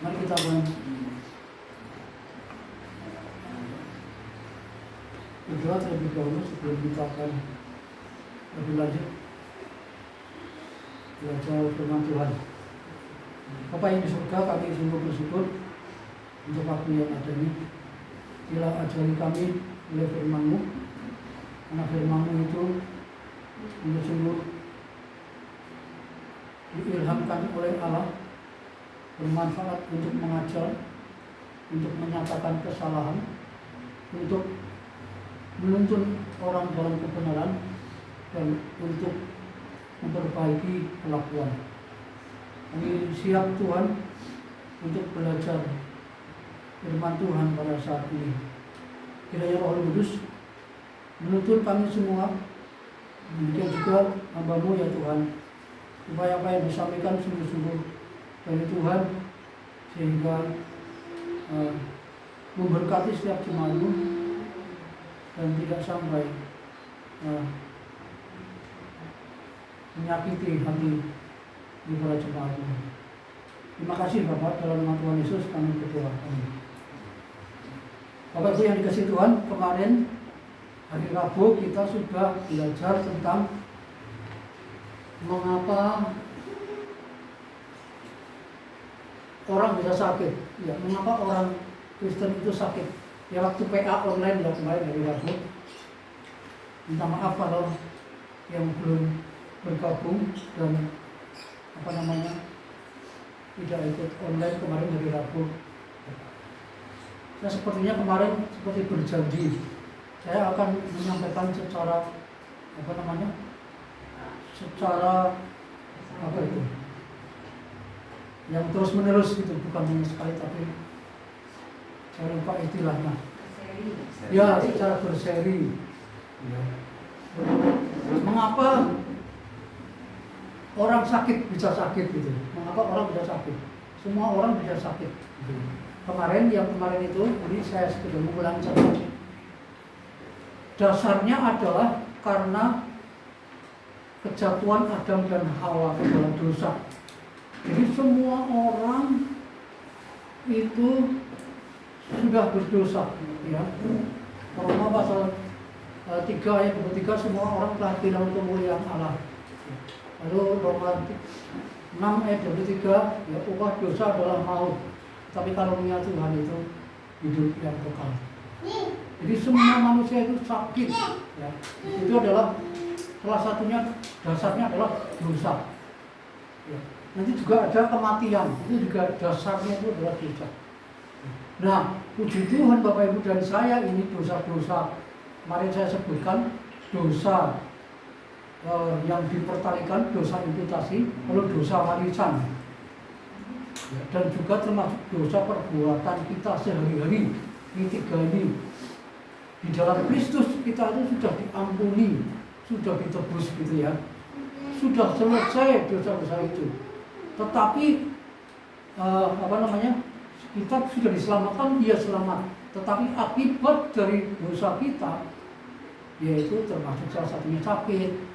Mari kita berdoa terlebih dahulu sebelum kita akan lebih lanjut belajar firman Tuhan. Bapa yang di surga, kami sungguh bersyukur untuk waktu yang ada ini. Bila ajari kami oleh firman-Mu, karena firman-Mu itu sungguh diilhamkan oleh Allah, bermanfaat untuk mengajar, untuk menyatakan kesalahan, untuk menuntun orang dalam kebenaran, dan untuk memperbaiki kelakuan. Kami siap Tuhan untuk belajar firman Tuhan pada saat ini. Kiranya Roh Kudus menuntun kami semua, demikian juga hamba-Mu ya Tuhan, supaya apa yang disampaikan sungguh-sungguh dari Tuhan, sehingga memberkati setiap jemaat-Mu dan tidak sampai menyakiti hati di para jemaat-Mu. Terima kasih Bapak, dalam nama Tuhan Yesus kami berdoa. Amin. Bapak Ibu yang dikasihi Tuhan, kemarin hari Rabu kita sudah belajar tentang mengapa orang bisa sakit. Ya, mengapa orang Kristen itu sakit. Ya, waktu PA online ya kemarin hari Rabu. Minta maaf kalau yang belum bergabung dan tidak ikut online kemarin hari Rabu. Nah, sepertinya kemarin seperti berjanji, saya akan menyampaikan secara yang terus menerus gitu, bukan hanya sekali, tapi saya lupa istilahnya. Ya, secara berseri. Ya. Mengapa orang sakit bisa sakit gitu? Mengapa orang bisa sakit? Semua orang bisa sakit. Gitu. Kemarin itu, jadi saya sudah mengulang saja. Dasarnya adalah karena kejatuhan Adam dan Hawa ke dalam dosa. Jadi semua orang itu sudah berdosa, ya. Roma pasal 3 ayat 23, semua orang telah hilang kemuliaan Allah. Lalu Roma 6 ayat 23, ya, upah dosa adalah maut, tapi karunia Tuhan itu hidup yang kekal. Jadi semua manusia itu sakit, ya. Itu adalah salah satunya, dasarnya adalah dosa, ya. Nanti juga ada kematian, itu juga dasarnya itu adalah dosa. Nah, puji Tuhan Bapak Ibu dan saya, ini dosa-dosa kemarin saya sebutkan, dosa yang dipertalikan, dosa imputasi, lalu dosa warisan, dan juga termasuk dosa perbuatan kita sehari-hari. Ini 3 ini di dalam Kristus kita itu sudah diampuni, sudah ditebus gitu ya, sudah selesai dosa-dosa itu. Tetapi kita sudah diselamatkan, dia selamat. Tetapi akibat dari dosa kita, yaitu termasuk salah satunya sakit,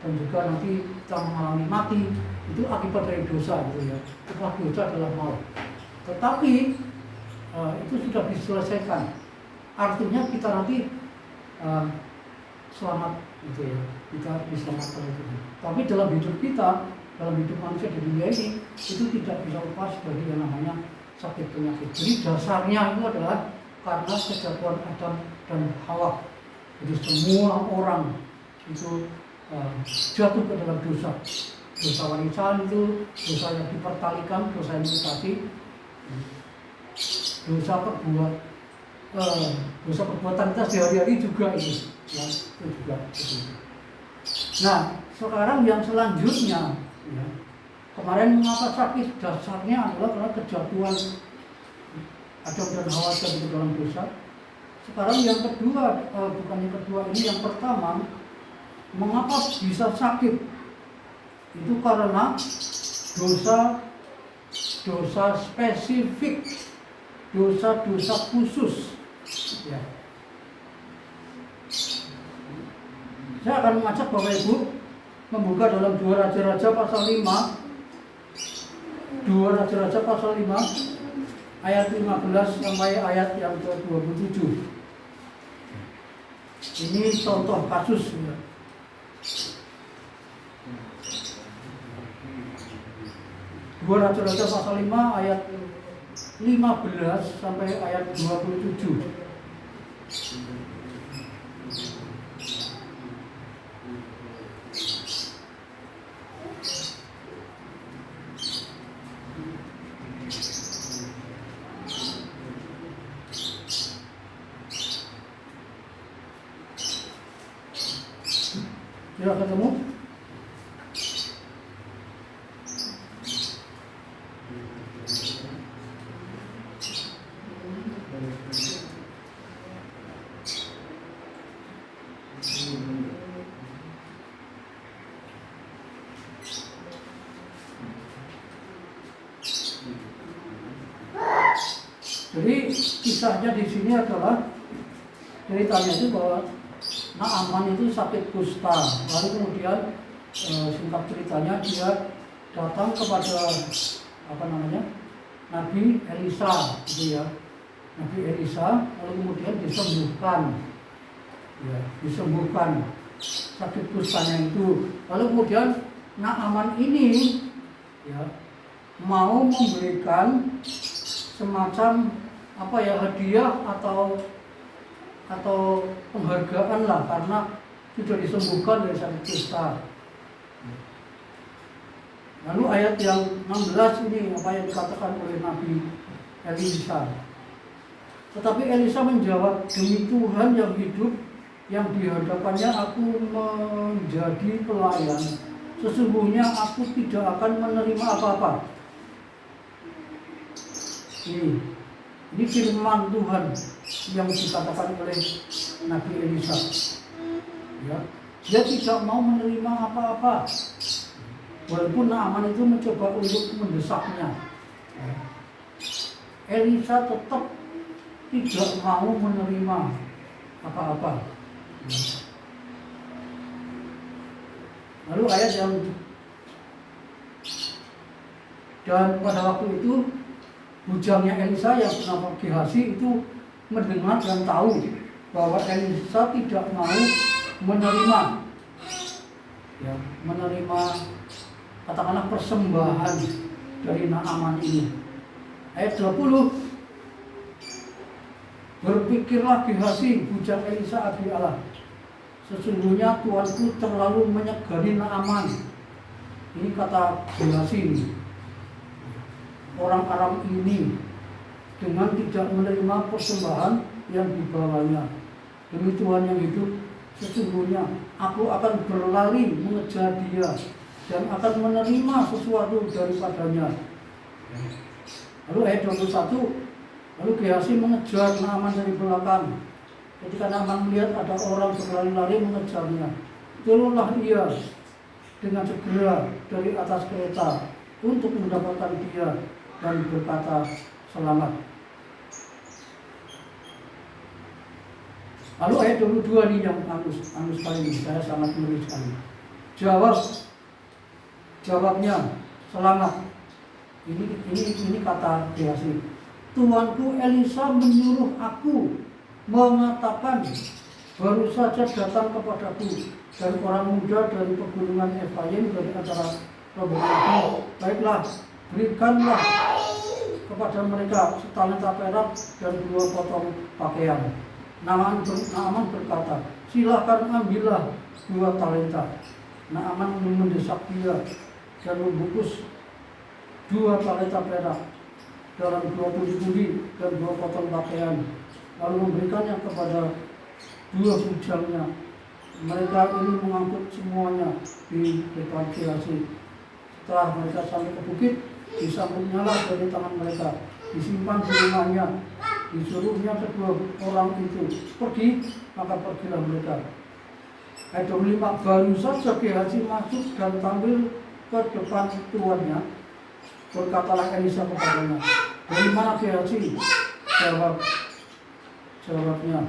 dan juga nanti kita mengalami mati, itu akibat dari dosa gitu ya. Upah dosa adalah maut. Tetapi itu sudah diselesaikan. Artinya kita nanti selamat gitu ya. Kita diselamatkan itu. Tapi dalam hidup kita, dalam hidup manusia di dunia ini, itu tidak bisa lepas dari yang namanya sakit penyakit. Jadi dasarnya itu adalah karena kejatuhan Adam dan Hawa. Jadi semua orang itu jatuh ke dalam dosa. Dosa warisan itu, dosa yang dipertalikan, dosa imputasi, dosa perbuatan kita sehari-hari juga ini, ya, itu juga. Nah, sekarang yang selanjutnya, ya, kemarin mengapa sakit, dasarnya adalah karena kejatuhan Adam dan Hawa ke dalam dosa. Sekarang yang kedua, ini yang pertama, mengapa bisa sakit? Itu karena dosa spesifik, dosa khusus. Ya. Saya akan mengajak Bapak Ibu membuka dalam 2 Raja-Raja pasal 5. 2 Raja-Raja pasal 5 ayat 15 sampai ayat yang ke-27. Ini contoh kasus ya. 2 Raja-Raja pasal 5 ayat 15 sampai ayat 27. Sudah ketemu? Jadi kisahnya di sini adalah ceritanya itu bahwa Naaman itu sakit kusta. Lalu kemudian singkat ceritanya dia datang kepada Nabi Elisa, gitu ya. Nabi Elisa lalu kemudian disembuhkan, ya, disembuhkan sakit kustanya itu. Lalu kemudian Naaman ini, ya, mau memberikan semacam hadiah atau penghargaan lah karena sudah disembuhkan dari sakit kusta. Lalu ayat yang 16 ini apa yang dikatakan oleh Nabi Elisa. Tetapi Elisa menjawab, demi Tuhan yang hidup, yang di hadapannya aku menjadi pelayan, sesungguhnya aku tidak akan menerima apa-apa. Ini firman Tuhan yang dikatakan oleh Nabi Elisa. Ya, dia tidak mau menerima apa-apa. Walaupun Naaman itu mencoba untuk mendesaknya, Elisa tetap tidak mau menerima apa-apa. Lalu ayat yang dan pada waktu itu bujangnya Elisa yang bernama Gehazi itu mendengar dan tahu bahwa Elisa tidak mau menerima, ya, menerima katakanlah persembahan dari Naaman ini. Ayat 20, berpikirlah Gehazi bujang Elisa abdi Allah, sesungguhnya tuanku terlalu menyegani Naaman. Ini kata Gehazi ini. Orang Aram ini dengan tidak menerima persembahan yang dibawanya. Demi Tuhan yang hidup, sesungguhnya aku akan berlari mengejar dia dan akan menerima sesuatu daripadanya. Lalu ayat 21, lalu Gehazi mengejar Naaman dari belakang. Ketika Naaman melihat ada orang berlari-lari mengejarnya, turunlah ia dengan segera dari atas kereta untuk mendapatkan dia dan berkata, selamat. Lalu ayat 22 ini yang halus sekali, saya sangat ngeri sekali. Jawabnya, selamat. Ini kata Gehazi. Tuanku Elisa menyuruh aku mengatakan, baru saja datang kepadaku dari orang muda dari pegunungan Efraim dari antara rombongan. Baiklah, berikanlah kepada mereka setalenta perak dan 2 potong pakaian. Naaman berkata, silakan ambillah 2 talenta. Naaman mendesak dia dan membungkus 2 talenta perak dalam 20 kuli dan 2 potong pakaian, lalu memberikannya kepada 2 bujangnya. Mereka ini mengangkut semuanya di depan Gehazi. Setelah mereka sampai ke bukit, disambutnya dari tangan mereka, disimpan di rumahnya, disuruhnya kedua orang itu pergi, maka pergilah mereka. Ayat 25, baru saja Gehazi masuk dan tampil ke depan tuannya, berkatalah Elisa kepadanya, dari mana Gehazi? Jawabnya,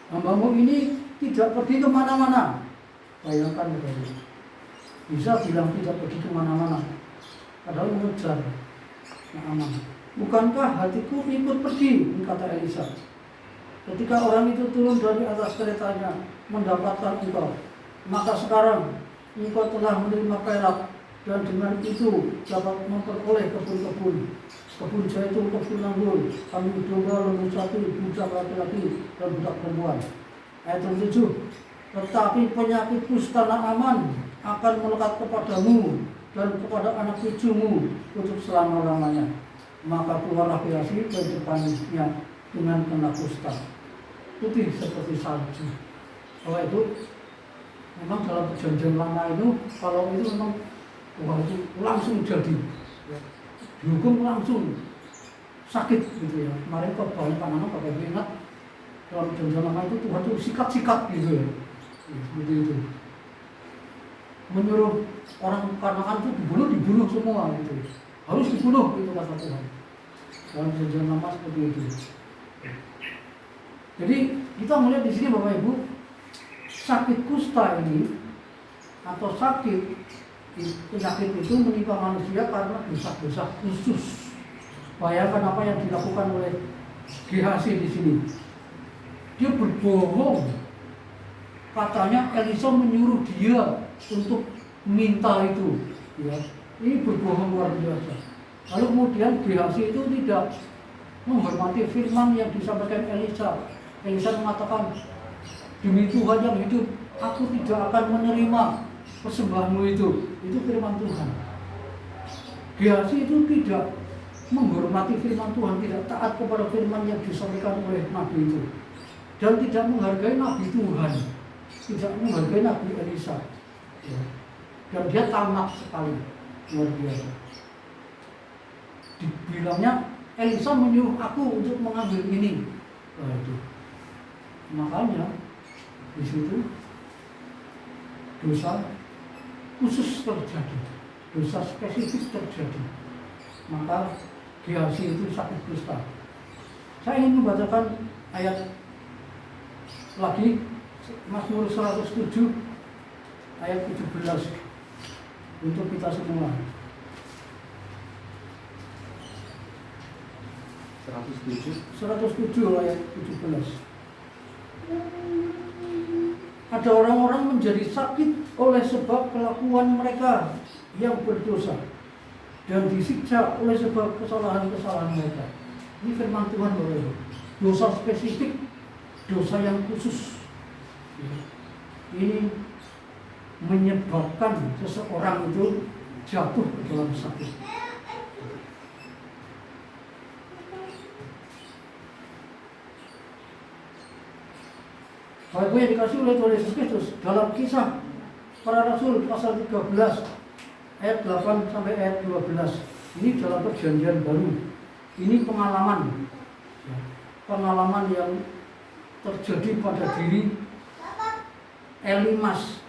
hambamu ini tidak pergi kemana-mana. Bayangkan begini, bisa bilang tidak pergi kemana-mana, padahal mengejar Naaman. bukankah hatiku ikut pergi, kata Elisa. Ketika orang itu turun dari atas keretanya mendapatkan engkau, maka sekarang engkau telah menerima perak, dan dengan itu dapat memperoleh kebun zaitun, kebun anggur, kambing domba, lembu sapi, budak laki-laki, dan budak perempuan. Ayat 7. Tetapi penyakit kusta aman akan melekat kepadamu dan kepada anak cucumu untuk selama-lamanya. Maka keluarlah Gehazi dari depannya dengan kena kusta, putih seperti salju. Kalau itu memang dalam perjanjian lama itu, kalau itu memang itu langsung jadi, dihukum langsung sakit gitu ya. Kemarin kok banyak anak pakai ingat dalam perjanjian lama itu Tuhan itu sikat-sikat gitu ya, seperti itu. Menyuruh orang Kanaan itu dibunuh semua gitu, harus dibunuh itu kata Tuhan. Dalam perjanjian lama seperti itu. Jadi kita melihat di sini Bapak Ibu, sakit kusta ini atau penyakit itu menimpa manusia karena dosa-dosa khusus. Bayangkan apa yang dilakukan oleh Gehazi di sini. Dia berbohong. Katanya Elisa menyuruh dia untuk minta itu. Ya, ini berbohong luar biasa. Lalu kemudian Gehazi itu tidak menghormati firman yang disampaikan Elisa. Elisa mengatakan, demi Tuhan yang hidup, aku tidak akan menerima persembahanmu itu. Itu firman Tuhan. Gehazi itu tidak menghormati firman Tuhan, tidak taat kepada firman yang disampaikan oleh Nabi itu, dan tidak menghargai Nabi Tuhan, tidak menghargai Nabi Elisa. Dan dia tamak sekali, luar biasa. Dibilangnya Elisa menyuruh aku untuk mengambil ini. Nah, itu. Makanya di situ dosa khusus terjadi, dosa spesifik terjadi. Maka Gehazi itu sakit kusta. Saya ingin membacakan ayat lagi, Mazmur 107 ayat 17 untuk kita semua. 107 ayat 17. Ada orang-orang menjadi sakit oleh sebab kelakuan mereka yang berdosa, dan disiksa oleh sebab kesalahan-kesalahan mereka. Ini firman Tuhan Bapak Ibu. Dosa spesifik, dosa yang khusus. Ini menyebabkan seseorang itu jatuh ke dalam sakit. Bapak Ibu yang dikasih oleh Tuhan Yesus Kristus, dalam Kisah Para Rasul pasal 13 ayat 8 sampai ayat 12. Ini dalam perjanjian baru. Ini pengalaman yang terjadi pada diri Elimas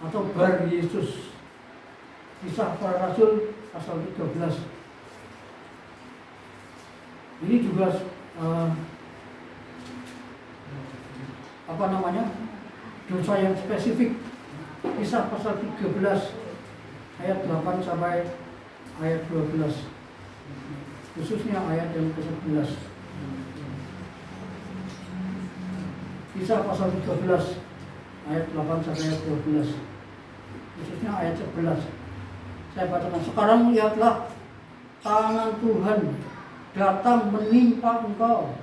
atau Bar Yesus. Kisah Para Rasul pasal 13. Ini juga dosa yang spesifik. Kisah pasal 13 ayat 8 sampai ayat 12, khususnya ayat yang ke-11. Kisah pasal 13 ayat 8 sampai ayat 12, khususnya ayat 11. Saya bacakan. Sekarang lihatlah, tangan Tuhan datang menimpa engkau,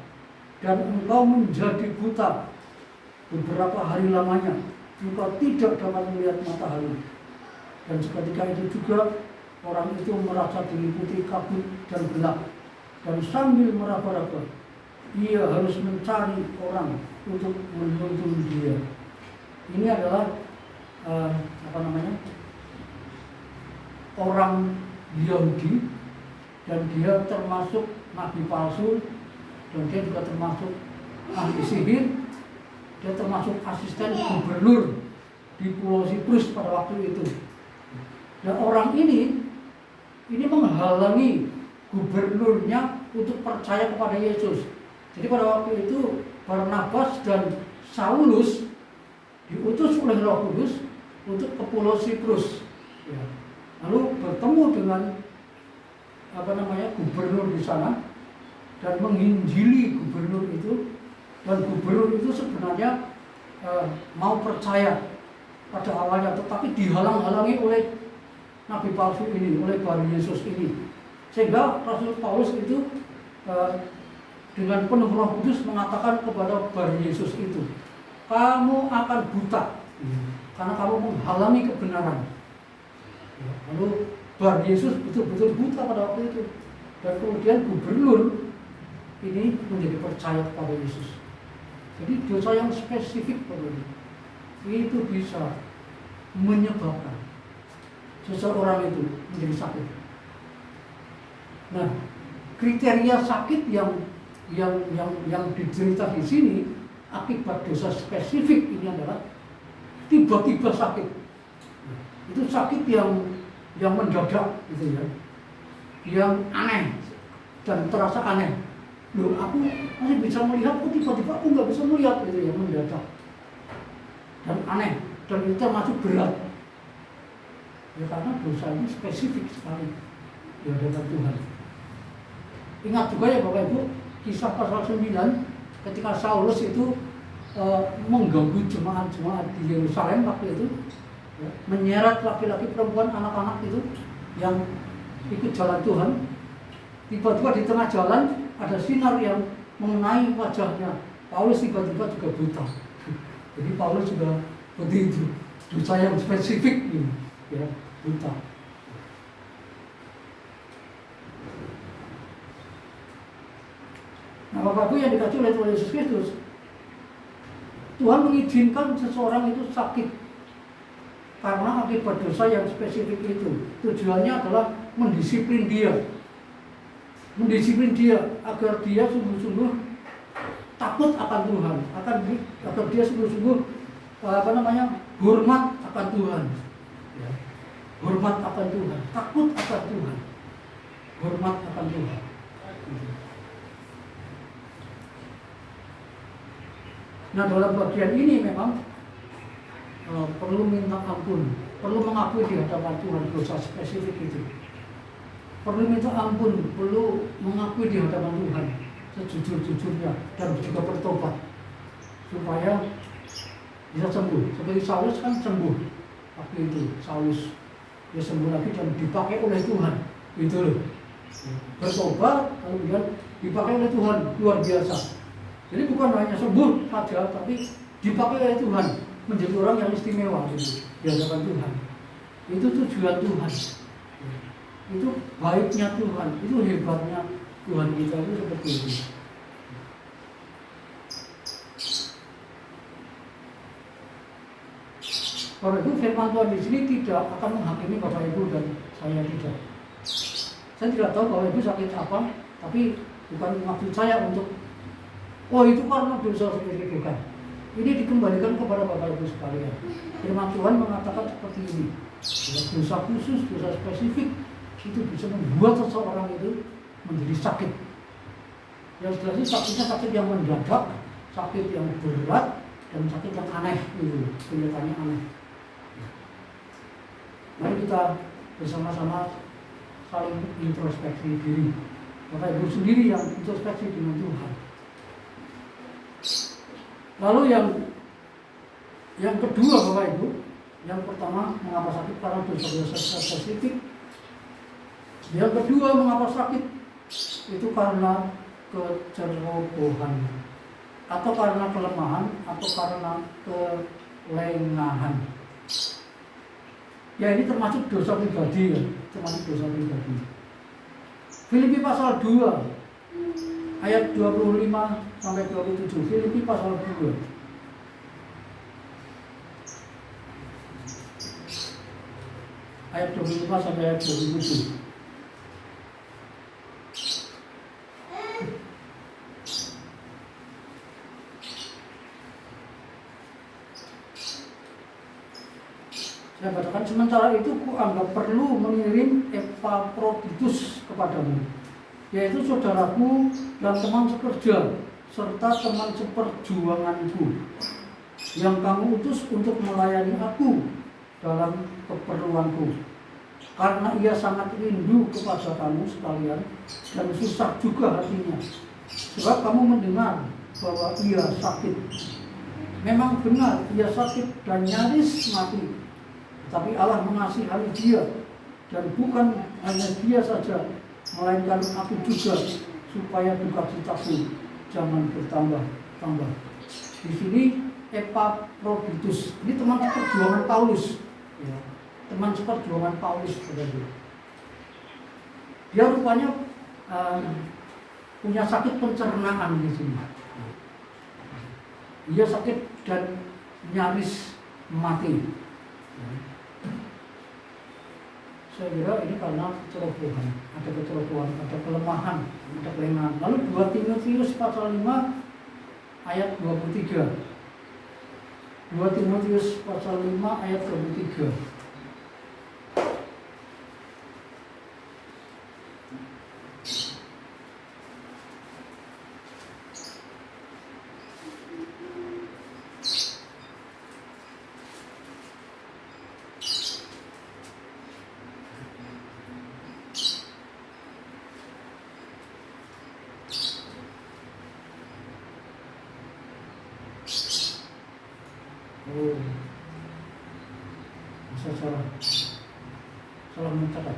dan engkau menjadi buta. Beberapa hari lamanya engkau tidak dapat melihat matahari. Dan seketika itu juga orang itu merasa diliputi kabut dan gelap, dan sambil meraba-raba ia harus mencari orang untuk menuntun dia. Ini adalah orang Yahudi, dan dia termasuk nabi palsu, dan dia juga termasuk ahli sihir. Dia termasuk asisten gubernur di Pulau Siprus pada waktu itu. Dan orang ini menghalangi gubernurnya untuk percaya kepada Yesus. Jadi pada waktu itu Barnabas dan Saulus diutus oleh Roh Kudus untuk ke Pulau Siprus. Ya. lalu bertemu dengan gubernur di sana dan menginjili gubernur itu, dan gubernur itu sebenarnya mau percaya pada awalnya, tetapi dihalang-halangi oleh nabi palsu ini, oleh Bar Yesus ini, sehingga Rasul Paulus itu dengan penuh Roh Kudus mengatakan kepada Bar Yesus itu, kamu akan buta karena kamu menghalangi kebenaran. Lalu Bar Yesus betul-betul buta pada waktu itu, dan kemudian gubernur ini menjadi percaya kepada Yesus. Jadi dosa yang spesifik itu bisa menyebabkan seseorang itu menjadi sakit. Nah, kriteria sakit yang diderita di sini akibat dosa spesifik ini adalah tiba-tiba sakit. Itu sakit yang mendadak gitu ya, yang aneh dan terasa aneh. Loh, aku masih bisa melihat, kok tiba-tiba aku nggak bisa melihat, gitu ya, mendadak dan aneh, dan itu termasuk berat ya, karena dosa ini spesifik sekali di hadapan Tuhan. Ingat juga ya Bapak Ibu, kisah pasal 9 ketika Saulus itu mengganggu jemaat-jemaat di Yerusalem waktu itu ya, menyeret laki-laki, perempuan, anak-anak itu yang ikut jalan Tuhan. Tiba-tiba di tengah jalan ada sinar yang mengenai wajahnya. Paulus tiba-tiba juga buta. Jadi Paulus juga begitu, dosa yang spesifik ini, ya, buta. Nah, Bapak Ibu yang dikasih oleh Tuhan Yesus Kristus, Tuhan mengizinkan seseorang itu sakit karena akibat dosa yang spesifik itu. Tujuannya adalah mendisiplin dia agar dia sungguh-sungguh takut akan Tuhan, agar dia sungguh-sungguh hormat akan Tuhan, ya. Hormat akan Tuhan, takut akan Tuhan, hormat akan Tuhan. Nah, dalam bagian ini memang perlu minta ampun, perlu mengakui di hadapan Tuhan dosa spesifik itu. Perlu minta ampun, perlu mengakui di hadapan Tuhan sejujur-jujurnya dan juga bertobat supaya bisa sembuh. Seperti Saulus kan sembuh waktu itu, Saulus dia sembuh lagi dan dipakai oleh Tuhan, gitu loh. Bertobat kemudian dipakai oleh Tuhan, luar biasa. Jadi bukan hanya sembuh saja, tapi dipakai oleh Tuhan menjadi orang yang istimewa gitu, di hadapan Tuhan. Itu tujuan Tuhan. Itu baiknya Tuhan, itu hebatnya Tuhan kita itu seperti itu. Karena itu firman Tuhan di sini tidak akan menghakimi Bapak Ibu dan saya tidak. Saya tidak tahu Bapak Ibu sakit apa, tapi bukan maksud saya untuk itu karena dosa seperti itu, bukan. Ini dikembalikan kepada Bapak Ibu sekalian. Firman Tuhan mengatakan seperti ini. Dosa khusus, dosa spesifik itu bisa membuat seseorang itu menjadi sakit. Yang jelas sakitnya sakit yang mendadak, sakit yang berat, dan sakit yang aneh itu, kelihatannya aneh. Mari kita bersama-sama saling introspeksi diri. Bapak Ibu sendiri yang introspeksi dengan Tuhan. Lalu yang kedua Bapak Ibu, yang pertama mengapa sakit karena dosa-dosa spesifik. Yang kedua mengapa sakit itu karena kecerobohan, atau karena kelemahan, atau karena kelengahan. Ya ini termasuk dosa pribadi ya, termasuk dosa pribadi. Filipi pasal 2 ayat 25 sampai 27. Filipi pasal 2. Ayat 25 sampai ayat 27. Saya katakan, sementara itu kuanggap perlu mengirim Epafroditus kepadamu, yaitu saudaraku dan teman sekerja serta teman seperjuanganku, yang kamu utus untuk melayani aku dalam keperluanku. karena ia sangat rindu kepada kamu sekalian dan susah juga hatinya. Sebab kamu mendengar bahwa ia sakit. Memang benar ia sakit dan nyaris mati. Tapi Allah mengasihani dia, dan bukan hanya dia saja, melainkan aku juga, supaya duka citaku jangan bertambah-tambah. Di sini Epaphroditus, ini teman perjuangan Paulus, ya, teman seperjuangan Paulus. Dia rupanya punya sakit pencernaan di sini. Dia sakit dan nyaris mati. Saya kira ini karena kecerobohan, ada kelemahan, ada kelemahan. Lalu 2 Timotius pasal 5 ayat 23. 2 Timotius pasal 5 ayat 23. Salah mencatat.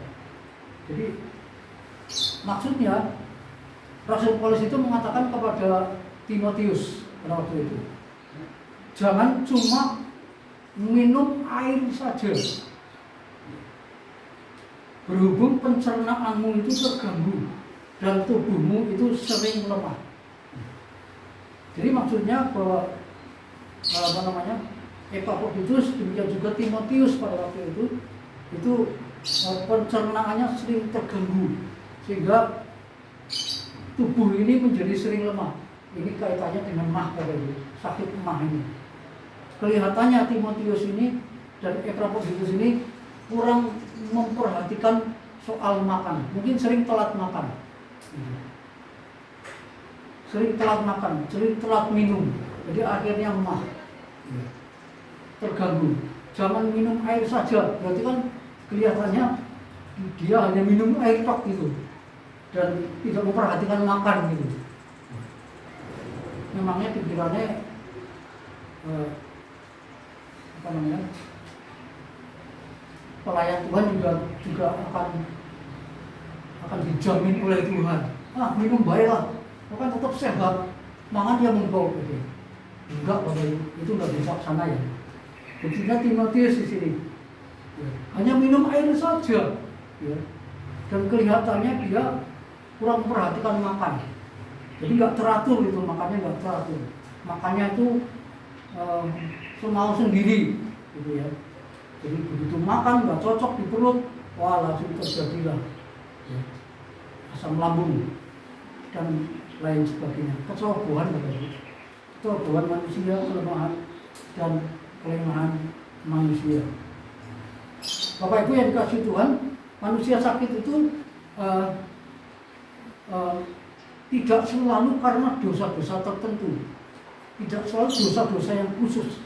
Jadi maksudnya Rasul Paulus itu mengatakan kepada Timotius pada waktu itu, jangan cuma minum air saja, berhubung pencernaanmu itu terganggu dan tubuhmu itu sering lemah. Jadi maksudnya bahwa Epaphroditus, demikian juga Timotius pada waktu itu pencernaannya sering terganggu sehingga tubuh ini menjadi sering lemah. Ini kaitannya dengan mah, sakit mah ini. Kelihatannya Timotius ini dan Epaphroditus ini kurang memperhatikan soal makan, mungkin sering telat makan, sering telat minum, jadi akhirnya mah, terganggu. Jangan minum air saja, berarti kan kelihatannya dia hanya minum air tok gitu dan tidak memperhatikan makan gitu. Memangnya pikirannya pelayan Tuhan juga akan dijamin oleh Tuhan. Minum baiklah, kan tetap sehat, mangan dia membau gitu. Enggak, itu enggak bijaksana ya. Buktinya Timotius di sini hanya minum air saja, ya. Dan kelihatannya dia kurang memperhatikan makan. Jadi nggak teratur itu makannya, nggak teratur. Makannya itu semau sendiri, gitu ya. Jadi begitu makan nggak cocok di perut, wah langsung terjadilah ya, asam lambung dan lain sebagainya. Kecerobohan manusia, kelemahan dan kelemahan manusia. Bapak Ibu yang dikasihi Tuhan, manusia sakit itu tidak selalu karena dosa-dosa tertentu, tidak selalu dosa-dosa yang khusus.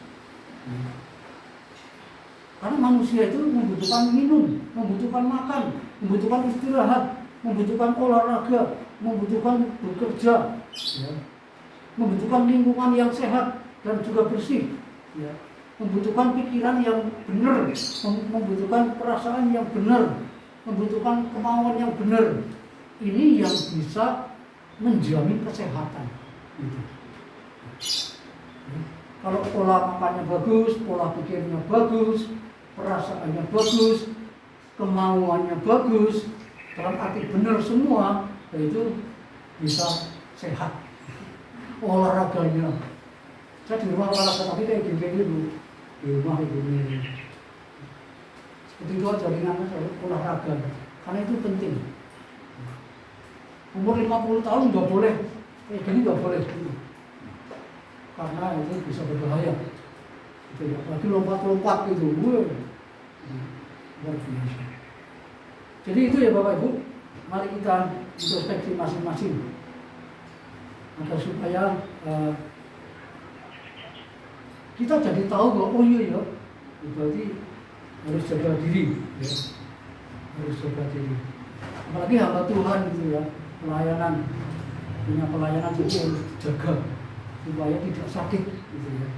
Karena manusia itu membutuhkan minum, membutuhkan makan, membutuhkan istirahat, membutuhkan olahraga, membutuhkan bekerja, ya. Membutuhkan lingkungan yang sehat dan juga bersih, ya. Membutuhkan pikiran yang benar, membutuhkan perasaan yang benar, membutuhkan kemauan yang benar. Ini yang bisa menjamin kesehatan. Gitu. Kalau pola makannya bagus, pola pikirnya bagus, perasaannya bagus, kemauannya bagus, dalam arti benar semua, itu bisa sehat. Olahraganya, saya di rumah olahraga tapi kayak gini dulu, di rumah ini. Seperti itu aja ringan aja olahraga, karena itu penting. Umur 50 tahun nggak boleh, kayak gini nggak boleh, karena itu bisa berbahaya. Gitu ya. Apalagi lompat-lompat gitu, luar biasa. Jadi itu ya Bapak Ibu, mari kita introspeksi masing-masing agar supaya kita jadi tahu bahwa oh iya ya, berarti harus jaga diri, ya. harus jaga diri. Apalagi hamba Tuhan gitu ya, pelayanan, punya pelayanan itu harus jaga supaya tidak sakit gitu ya.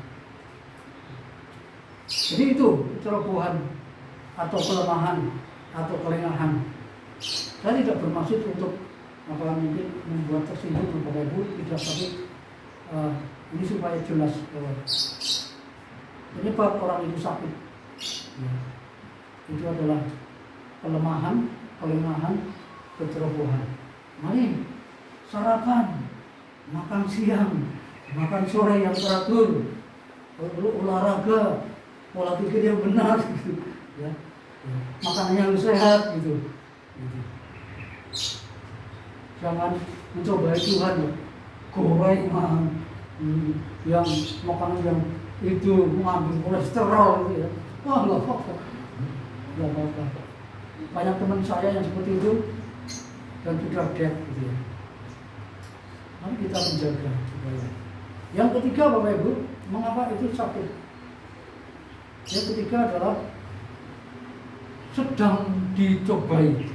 Jadi itu kecerobohan atau kelemahan atau kelengahan. Saya tidak bermaksud untuk mungkin membuat tersinggung kepada ibu, tidak, tapi ini supaya jelas bahwa penyebab orang itu sakit ya, itu adalah kelemahan, kelengahan, kecerobohan. Mari sarapan, makan siang, makan sore yang teratur, olahraga, pola pikir yang benar gitu ya. Makanannya harus sehat gitu. Jangan mencobai Tuhan ya. Gorengan yang makanan yang itu mengandung kolesterol gitu ya. Wah, nggak apa-apa. Banyak teman saya yang seperti itu dan sudah dead gitu ya. Mari kita menjaga supaya. Yang ketiga Bapak Ibu, mengapa itu sakit? Yang ketiga adalah sedang dicobai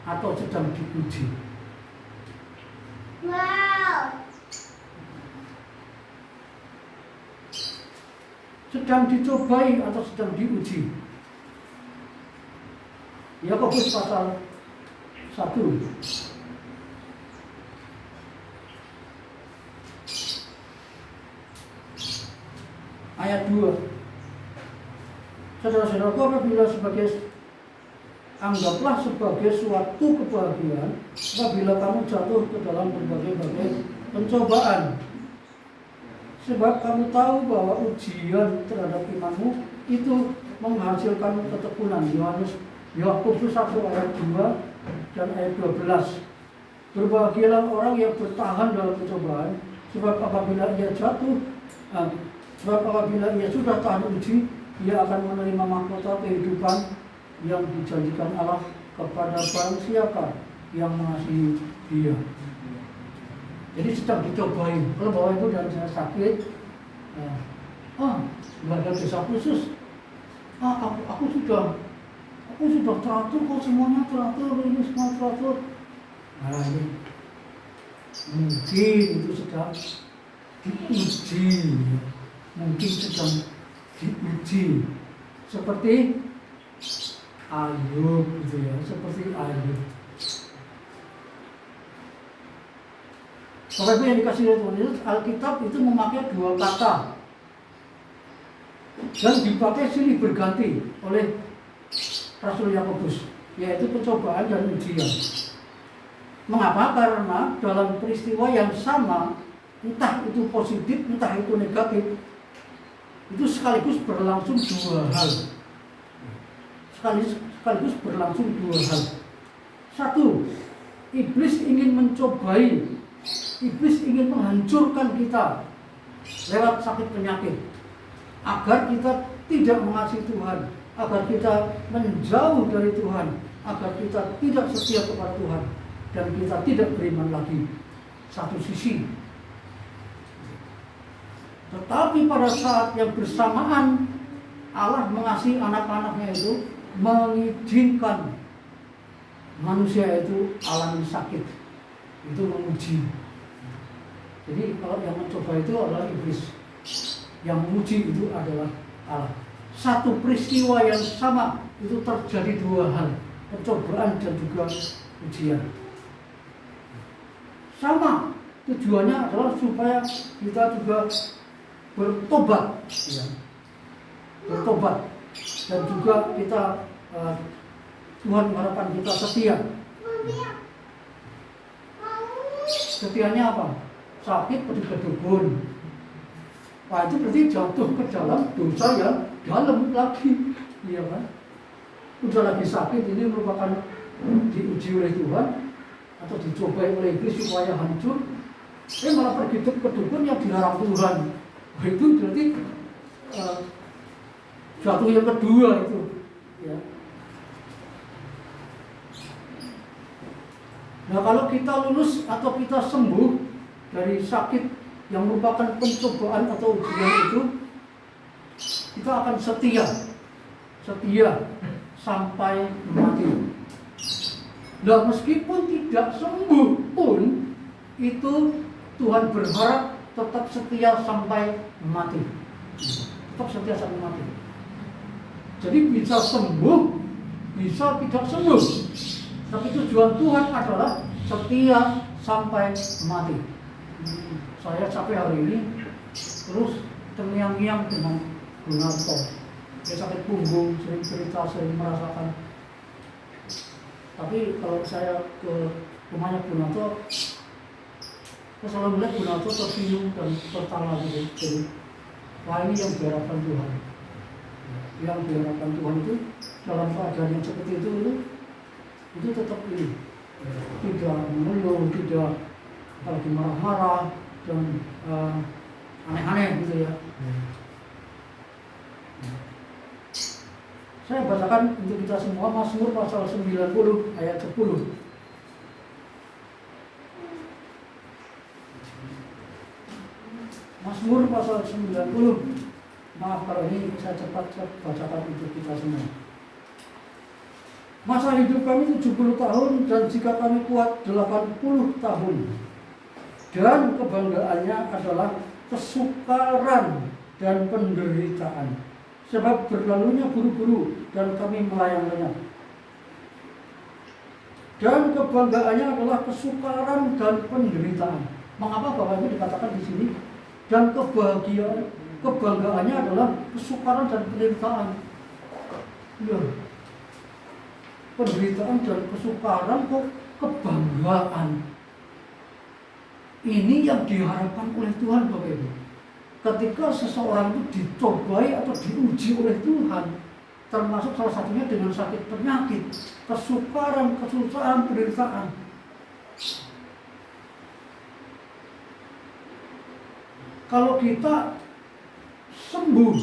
atau sedang diuji. Wow. Sedang dicobai atau sedang diuji. Yakobus pasal 1 ayat 2. Saudara-saudaraku, apabila anggaplah sebagai suatu kebahagiaan apabila kamu jatuh ke dalam berbagai pencobaan. Sebab kamu tahu bahwa ujian terhadap imanmu itu menghasilkan ketekunan. Yakobus 1 ayat 2 dan ayat 12. Berbahagialah orang yang bertahan dalam pencobaan, sebab apabila ia sudah tahan uji, ia akan menerima mahkota kehidupan yang dijanjikan Allah kepada barang siapa yang mengasihi Dia. Jadi sedang dicobai. Kalau Bapak Ibu dan saya sakit, nggak ada desa khusus. Aku sudah teratur kok, semuanya teratur, ini semua teratur. Nah ini mungkin itu sedang diuji, mungkin sedang diuji seperti Ayub gitu ya, seperti Ayub. Bapak Ibu yang dikasih oleh Tuhan Yesus, Alkitab itu memakai dua kata dan dipakai silih berganti oleh Rasul Yakobus, yaitu pencobaan dan ujian. Mengapa? Karena dalam peristiwa yang sama, entah itu positif, entah itu negatif, itu sekaligus berlangsung dua hal. Sekaligus berlangsung dua hal. Satu, iblis ingin mencobai, iblis ingin menghancurkan kita lewat sakit penyakit, agar kita tidak mengasihi Tuhan, agar kita menjauh dari Tuhan, agar kita tidak setia kepada Tuhan, dan kita tidak beriman lagi. Satu sisi. Tetapi pada saat yang bersamaan, Allah mengasihi anak-anaknya itu, mengizinkan manusia itu alami sakit, itu menguji. Jadi kalau yang mencoba itu adalah iblis, yang menguji itu adalah Allah. Satu peristiwa yang sama itu terjadi dua hal, pencobaan dan juga ujian. Sama, tujuannya adalah supaya kita juga bertobat, ya. Bertobat, dan juga kita Tuhan mengharapkan kita setia. Setianya apa? Sakit pergi ke dukun. Wah, itu berarti jatuh ke dalam dosa yang dalam lagi, iya kan? Udah lagi sakit, ini merupakan diuji oleh Tuhan atau dicobai oleh iblis supaya hancur. Malah pergi ke dukun yang dilarang Tuhan. Wah, itu berarti jatuh yang kedua itu, ya. Nah, kalau kita lulus atau kita sembuh dari sakit yang merupakan pencobaan atau ujian itu, kita akan setia sampai mati. Nah, meskipun tidak sembuh pun, itu Tuhan berharap tetap setia sampai mati. Tetap setia sampai mati. Jadi bisa sembuh, bisa tidak sembuh. Tapi tujuan Tuhan adalah setia sampai mati. Saya sampai hari ini terus terngiang-ngiang dengan Gunarto. Dia sakit punggung, sering cerita, sering merasakan. Tapi kalau saya ke rumahnya Gunarto, saya selalu melihat Gunarto tersenyum dan tertawa gitu. Jadi, wah, ini yang diharapkan Tuhan. Yang diharapkan Tuhan itu dalam keadaan yang seperti itu tetap ini, tidak mengeluh, tidak apalagi marah-marah dan aneh-aneh gitu ya. Saya bacakan untuk kita semua Mazmur pasal 90 ayat 10. Mazmur pasal 90. Maaf kalau ini saya cepat bacakan untuk kita semua. Masa hidup kami 70 tahun dan jika kami kuat 80 tahun. Dan kebanggaannya adalah kesukaran dan penderitaan. Sebab berlalunya buru-buru dan kami melayang-layang. Dan kebanggaannya adalah kesukaran dan penderitaan. Mengapa Bapak Ibu dikatakan di sini? Dan kebanggaannya adalah kesukaran dan penderitaan. Ya. Penderitaan dan kesukaran kok kebanggaan. Ini yang diharapkan oleh Tuhan, Bapak Ibu. Ketika seseorang itu dicobai atau diuji oleh Tuhan, termasuk salah satunya dengan sakit penyakit, kesukaran, kesusahan, penderitaan. Kalau kita sembuh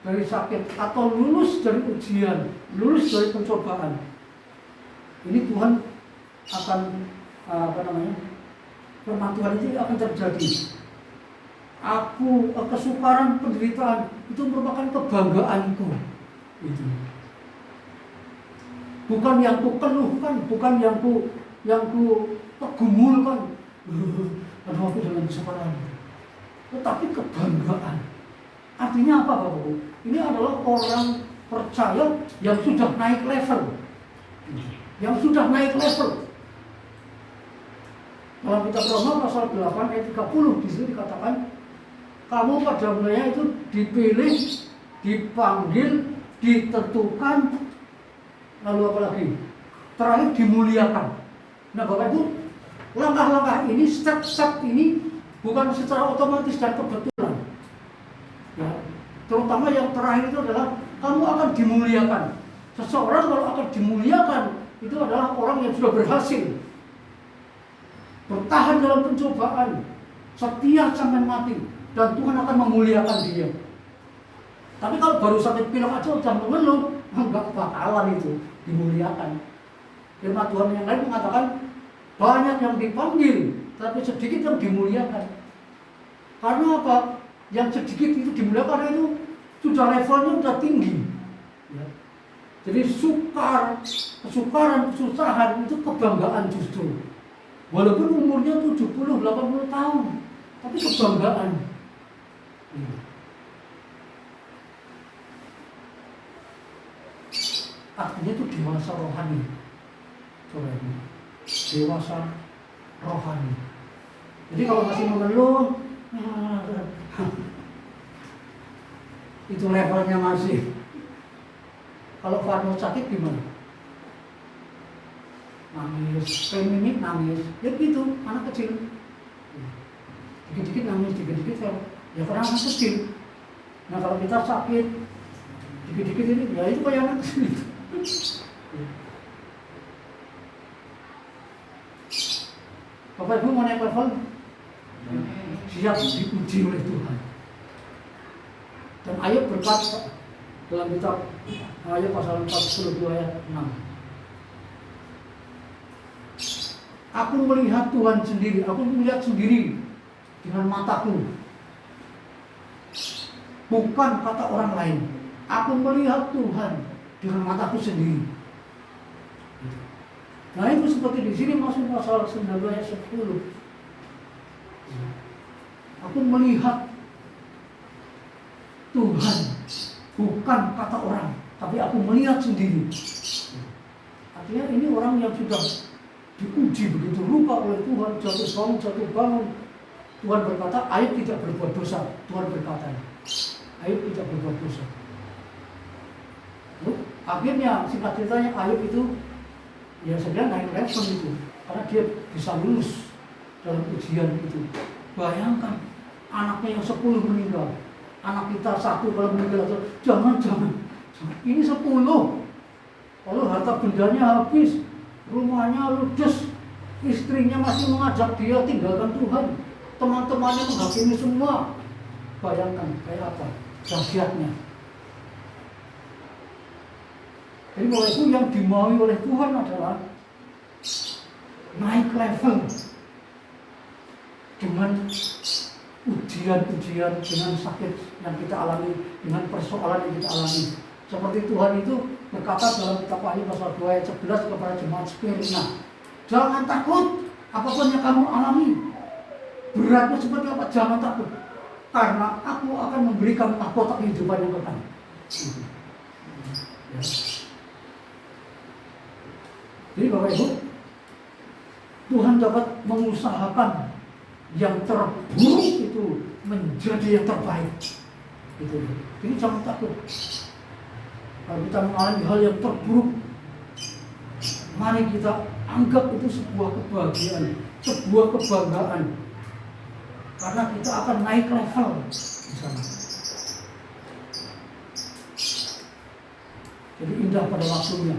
dari sakit atau lulus dari ujian, lulus dari pencobaan, ini Tuhan akan firman Tuhan itu akan terjadi. Kesukaran, penderitaan itu merupakan kebanggaanku. Itu. Bukan yang ku keluhkan, bukan yang ku pergumulkan. Aduh, aku dengan kesukaran. Tetapi kebanggaan. Artinya apa, Bapak Ibu? Ini adalah orang percaya yang sudah naik level. Yang sudah naik level. Dalam kitab Roma pasal 8 ayat 30 di situ dikatakan, kamu pada mulanya itu dipilih, dipanggil, ditentukan, lalu apa lagi? Terakhir dimuliakan. Nah, Bapak Ibu, langkah-langkah ini, step-step ini bukan secara otomatis dan kebetulan. Ya, terutama yang terakhir itu adalah kamu akan dimuliakan. Seseorang kalau akan dimuliakan itu adalah orang yang sudah berhasil bertahan dalam pencobaan, setia sampai mati, dan Tuhan akan memuliakan dia. Tapi kalau baru sakit pilek aja udah mengeluh, enggak bakalan itu dimuliakan. Firman Tuhan yang lain mengatakan banyak yang dipanggil, tapi sedikit yang dimuliakan. Karena apa? Yang sedikit itu dimuliakan karena itu sudah levelnya sudah tinggi. Ya. Jadi kesukaran, kesusahan itu kebanggaan justru. Walaupun umurnya 70-80 tahun, tapi kebanggaan. Artinya itu dewasa rohani. Coba ini, dewasa rohani. Jadi kalau masih mengeluh, itu levelnya masih. Kalau Farno sakit gimana? Nangis, pengen nangis, ya gitu, anak kecil. Dikit-dikit nangis, dikit-dikit ya karena anak kecil. Nah kalau kita sakit, dikit-dikit ini, ya itu kayak anak kecil. Bapak Ibu mau naik level, siap diuji oleh Tuhan. Dan Ayub berkata dalam kitab Ayub pasal 42 ayat 6. Aku melihat Tuhan sendiri, aku melihat sendiri dengan mataku. Bukan kata orang lain. Aku melihat Tuhan dengan mataku sendiri. Nah itu seperti di sini masuk pasal 19 ayat 10. Aku melihat Tuhan bukan kata orang, tapi aku melihat sendiri. Artinya ini orang yang sudah diuji begitu rupa oleh Tuhan, jatuh bangun. Tuhan berkata, Ayub tidak berbuat dosa. Tuhan berkata, Ayub tidak berbuat dosa. Lalu, akhirnya singkat ceritanya Ayub itu ya sebenarnya naik level itu, karena dia bisa lulus dalam ujian itu. Bayangkan anaknya yang 10 meninggal, anak kita 1 kalau meninggal, jangan, ini 10. Lalu harta bendanya habis, rumahnya ludes, istrinya masih mengajak dia tinggalkan Tuhan, teman-temannya menghakimi semua. Bayangkan kayak apa dahsyatnya. Jadi bahwa itu yang dimaui oleh Tuhan adalah naik level dengan ujian-ujian, dengan sakit yang kita alami, dengan persoalan yang kita alami. Seperti Tuhan itu berkata dalam kitab Wahyu pasal 2 ayat 11 kepada jemaat Smyrna, jangan takut apapun yang kamu alami. Beratnya seperti apa? Jangan takut, karena aku akan memberikan mahkota kehidupan yang kekal. Ya. Jadi Bapak Ibu, Tuhan dapat mengusahakan yang terburuk itu menjadi yang terbaik. Gitu. Jadi jangan takut. Kalau kita mengalami hal yang terburuk, mari kita anggap itu sebuah kebahagiaan, sebuah kebanggaan. Karena kita akan naik level di sana. Jadi indah pada waktunya.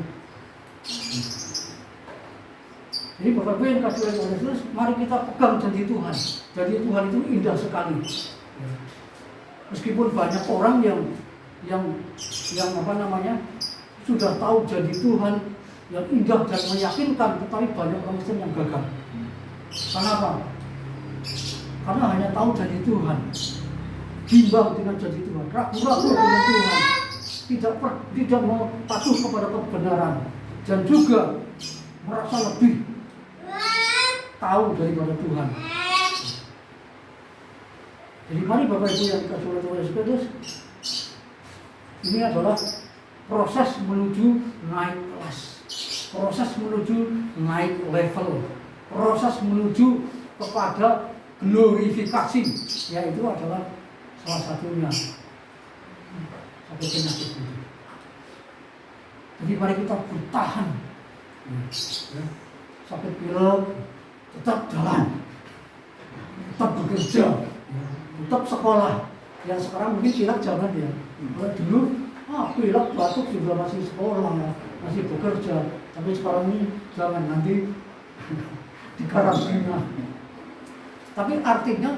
Jadi Bapak Ibu yang kasih oleh Yesus, mari kita pegang janji Tuhan. Janji Tuhan itu indah sekali. Meskipun banyak orang yang sudah tahu janji Tuhan yang indah dan meyakinkan, tetapi banyak orang Kristen yang gagal. Kenapa? Karena hanya tahu janji Tuhan, bimbang dengan janji Tuhan, ragu-ragu dengan Tuhan, tidak mau patuh kepada kebenaran, dan juga merasa lebih tahu daripada Tuhan. Jadi mari Bapak Ibu yang dikasih oleh Tuhan Yesus Kristus, ini adalah proses menuju naik kelas, proses menuju naik level, proses menuju kepada glorifikasi, yaitu adalah salah satunya satu penyakit itu. Jadi mari kita bertahan, sakit pilek tetap jalan, tetap bekerja, tetap sekolah. Yang sekarang mungkin pilek jangan ya. Kalau dulu pilek batuk juga masih sekolah, masih bekerja. Tapi sekarang ini jangan, nanti dikarantina. Tapi artinya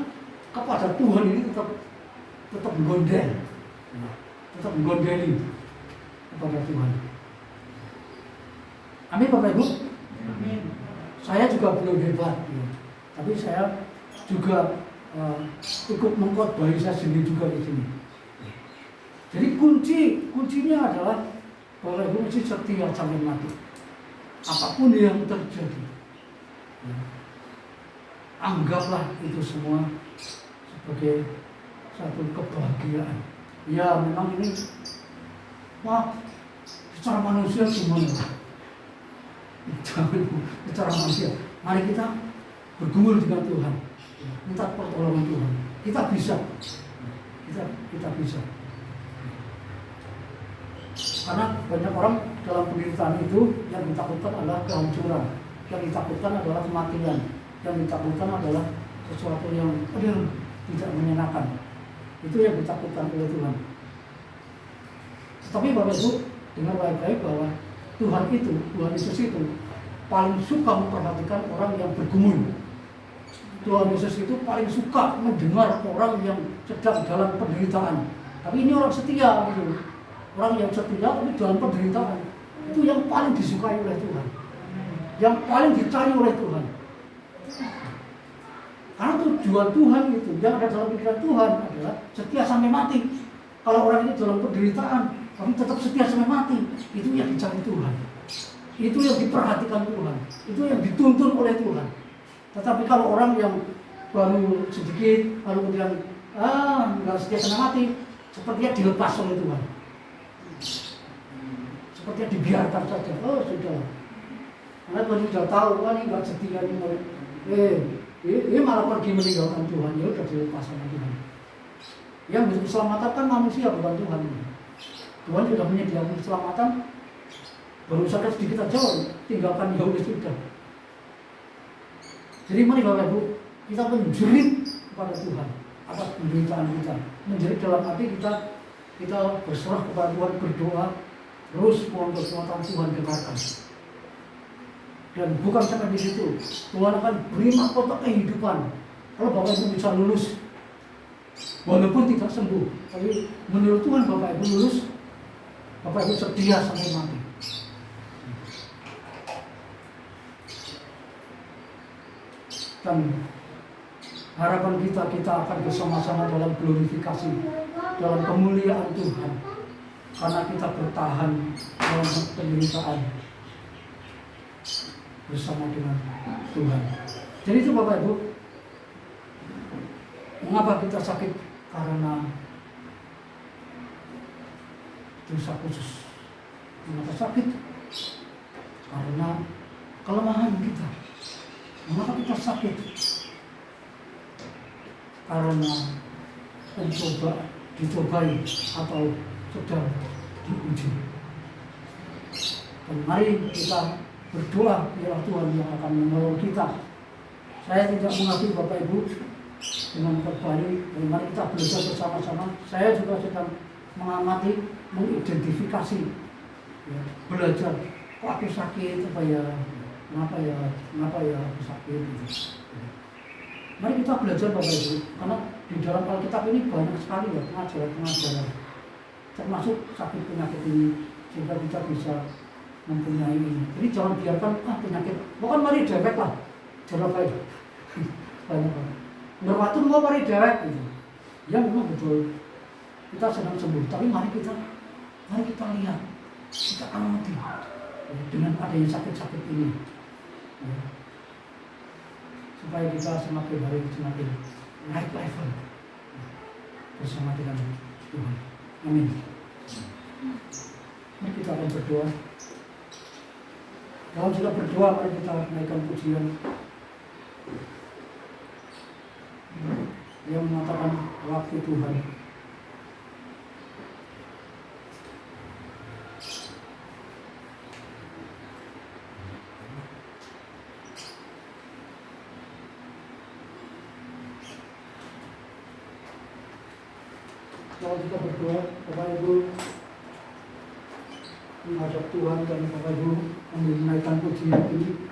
kepada Tuhan ini tetap menggondel, tetap menggondeli kepada Tuhan. Amin Bapak Ibu. Amin. Saya juga belum hebat, tapi saya juga ikut mengkhotbahi saya sendiri juga di sini. Jadi kuncinya adalah Bapak Ibu mesti setia sampai mati. Apapun yang terjadi, anggaplah itu semua sebagai satu kebahagiaan. Ya memang ini, secara manusia gimana? Secara manusia, mari kita bergumul dengan Tuhan, minta pertolongan Tuhan. Kita bisa. Karena banyak orang dalam penderitaan itu yang ditakutkan adalah kehancuran, yang ditakutkan adalah kematian, yang ditakutkan adalah sesuatu yang tidak menyenangkan. Itu yang ditakutkan oleh Tuhan. Tetapi Bapak Ibu dengar baik-baik bahwa Tuhan Yesus itu paling suka memperhatikan orang yang bergumul. Tuhan Yesus itu paling suka mendengar orang yang sedang dalam penderitaan. Tapi ini orang setia gitu. Orang yang setia tapi dalam penderitaan. Itu yang paling disukai oleh Tuhan. Yang paling dicari oleh Tuhan. Karena tujuan Tuhan itu, yang ada dalam pikiran Tuhan adalah setia sampai mati. Kalau orang itu dalam penderitaan, tapi tetap setia sampai mati, itu yang dicari Tuhan. itu yang diperhatikan Tuhan, itu yang dituntun oleh Tuhan. Tetapi kalau orang yang baru sedikit, lalu kemudian nggak setia setengah mati, sepertinya dilepas oleh Tuhan, sepertinya dibiarkan saja. Oh sudah, karena Tuhan sudah tahu, wah ini nggak setia ini malah pergi meninggalkan Tuhan, ya sudah dilepas sama Tuhan. Yang bisa keselamatan kan manusia, bukan Tuhan. Tuhan sudah menyediakan keselamatan, baru saja sedikit aja tinggalkan Yahudi sudah. Jadi mari Bapak Ibu, kita menjerit kepada Tuhan atas penderitaan kita. Menjerit dalam arti kita berserah kepada Tuhan, berdoa, terus mohon kekuatan Tuhan dengarkan. Dan bukan sampai di situ, Tuhan akan beri mahkota kehidupan. Kalau Bapak Ibu bisa lulus, walaupun tidak sembuh, tapi menurut Tuhan Bapak Ibu lulus, Bapak Ibu setia sampai mati. Dan harapan kita akan bersama-sama dalam glorifikasi, dalam kemuliaan Tuhan, karena kita bertahan dalam penderitaan bersama dengan Tuhan. Jadi itu Bapak Ibu, mengapa kita sakit? Karena dosa khusus. Mengapa sakit? Karena kelemahan kita. Mengapa kita sakit? Karena dicobai atau sedang diuji. Dan mari kita berdoa, biarlah Tuhan yang akan menolong kita. Saya tidak mengakui Bapak Ibu dengan berbalik, dan mari kita belajar bersama-sama. Saya juga sedang mengamati, mengidentifikasi, ya, belajar kok aku sakit, kenapa ya aku sakit gitu. Mari kita belajar Bapak Ibu, karena di dalam Alkitab ini banyak sekali ya pengajaran-pengajaran, termasuk sakit penyakit ini, sehingga kita bisa mempunyai ini. Jadi jangan biarkan penyakit, bukan mari dewek lah, jangan baik. Banyak banget. Berwaktu mau mari dewek gitu. Ya memang betul, kita sedang sembuh, tapi mari kita lihat, kita amati dengan adanya sakit-sakit ini. Ya. Supaya kita semakin hari semakin naik level bersama dengan Tuhan. Amin. Mari kita akan berdoa. Kalau sudah berdoa, mari kita naikkan pujian yang mengatakan waktu Tuhan. Kalau kita berdoa, Bapak Ibu menghadap Tuhan dan Bapak Ibu menaikkan pujian ini.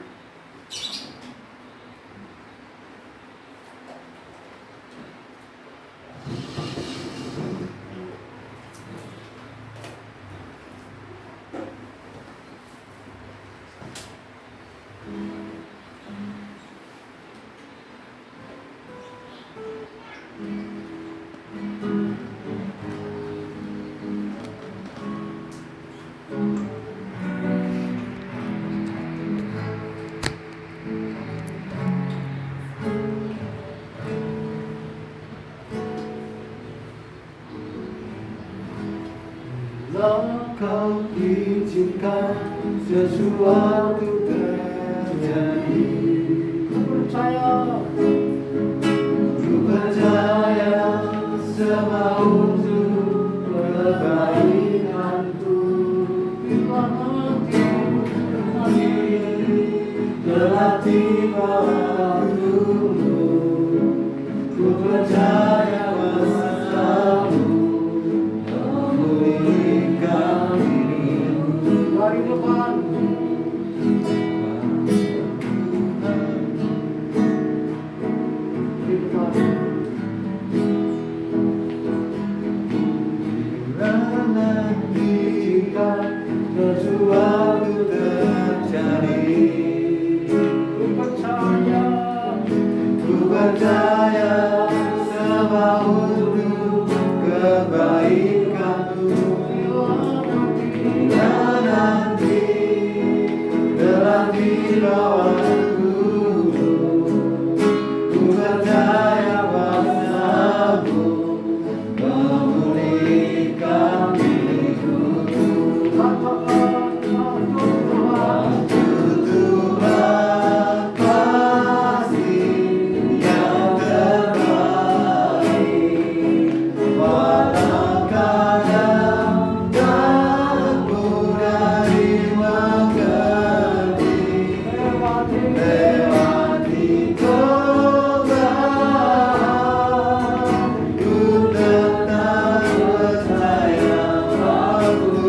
Kau izinkan sesuatu terjadi. Ku percaya semua untuk kebaikanku. Telah tiba waktumu. Ku percaya masamu memulihkan dirimu. Mari depan. Sesuatu terjadi. Ku percaya semua untuk kebaikanmu. Bila nanti bawahku, ku percaya kuasa-Mu memulihkan diriku. Tuhan kasih yang terbaik, walau kadang tak mudah dimengerti, lewati cobaan, ku tetap percaya aku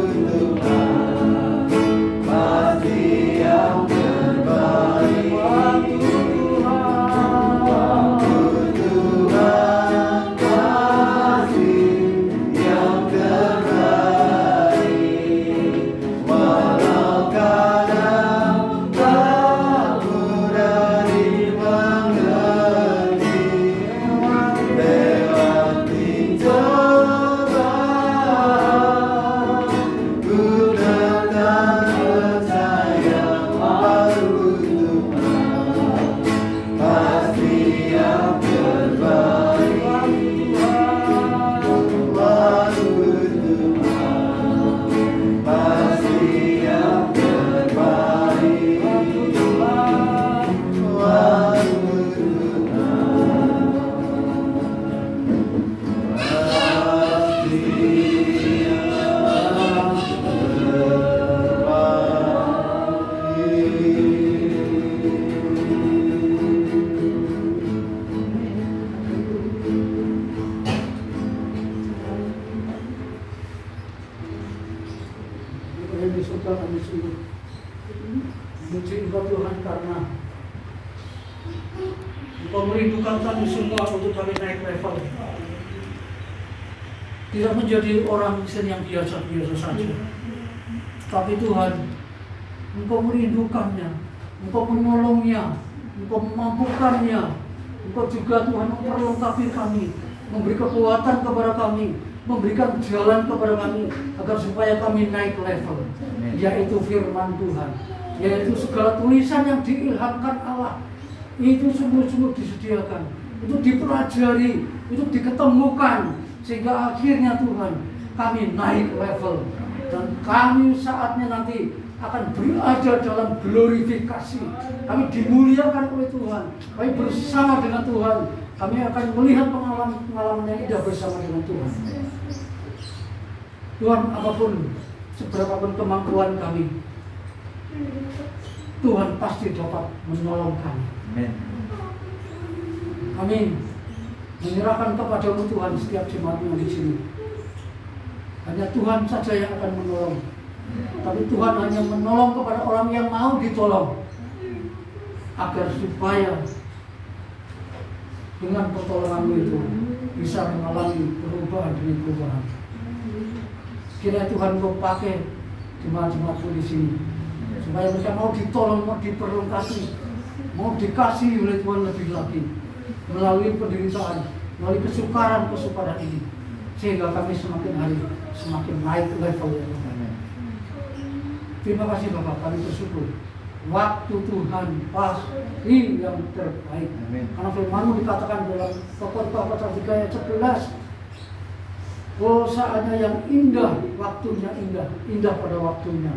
Tuhan pasti yang terbaik. Tuhan kasih yang terbaik, walau kadang tak mudah dimengerti, lewati cobaan, ku tetap percaya aku Tuhan pasti yang terbaik. Aku Tuhan pasti yang terbaik. Aku Yang di surga kami sungguh memuji Engkau Tuhan karena Engkau merindukan kami semua untuk kami naik level, tidak menjadi orang Kristen yang biasa-biasa saja, tapi Tuhan Engkau merindukannya, Engkau menolongnya, Engkau memampukannya, Engkau juga Tuhan memperlengkapi kami, memberi kekuatan kepada kami, memberikan jalan kepada kami agar supaya kami naik level, yaitu firman Tuhan, yaitu segala tulisan yang diilhamkan Allah itu sungguh-sungguh disediakan, itu dipelajari, itu diketemukan, sehingga akhirnya Tuhan kami naik level dan kami saatnya nanti akan berada dalam glorifikasi. Kami dimuliakan oleh Tuhan, kami bersama dengan Tuhan, kami akan melihat pengalaman yang indah bersama dengan Tuhan. Tuhan, apapun, seberapapun kemampuan kami, Tuhan pasti dapat menolong kami. Kami menyerahkan kepada-Mu Tuhan setiap jemaat yang di sini. Hanya Tuhan saja yang akan menolong. Tapi Tuhan hanya menolong kepada orang yang mau ditolong, agar supaya dengan pertolongan-Mu itu bisa mengalami perubahan demi perubahan. Kiranya Tuhan Kau pakai jemaat-jemaat-Mu di sini, supaya mereka mau ditolong, mau diperlengkapi, mau dikasih oleh Tuhan lebih lagi melalui penderitaan, melalui kesukaran ini, sehingga kami semakin hari semakin naik level ya Tuhan. Terima kasih Bapak, kami bersyukur. Waktu Tuhan pasti yang terbaik. Karena firman-Mu dikatakan dalam Pokok pasal 3 ayat 11, oh saatnya yang indah, waktunya indah, indah pada waktunya,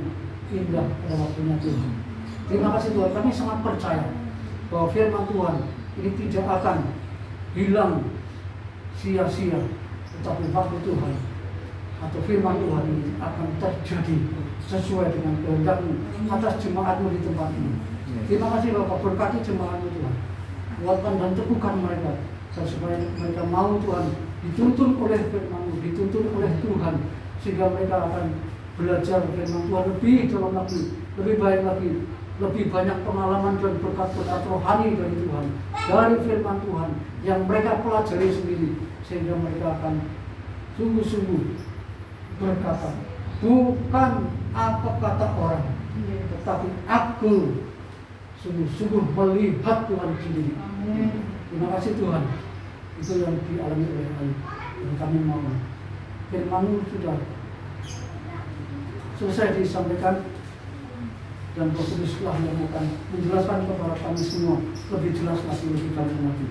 indah pada waktunya Tuhan. Terima kasih Tuhan, kami sangat percaya bahwa firman Tuhan ini tidak akan hilang sia-sia, tetapi waktu Tuhan atau firman Tuhan ini akan terjadi sesuai dengan kehendak-Mu atas jemaat-Mu di tempat ini. Terima kasih Bapak, berkati jemaat-Mu Tuhan, kuatkan dan teguhkan mereka, supaya mereka mau Tuhan dituntun oleh firman-Mu, dituntun oleh Tuhan, sehingga mereka akan belajar firman Tuhan lebih dalam lagi, lebih baik lagi, lebih banyak pengalaman dan berkat-berkat rohani dari Tuhan, dari firman Tuhan yang mereka pelajari sendiri, sehingga mereka akan sungguh-sungguh berkata, bukan apa kata orang, tetapi aku sungguh-sungguh melihat Tuhan sendiri. Terima kasih Tuhan, itu yang dialami oleh kami, dan kami mau firman-Mu sudah selesai disampaikan. dan Roh Kuduslah yang akan menjelaskan kepada kami semua lebih jelas lagi, lebih dalam lagi.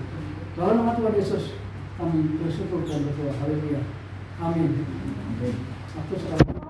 Dalam nama Tuhan Yesus kami bersyukur dan berdoa. Haleluya. Amin. Aku serahkan.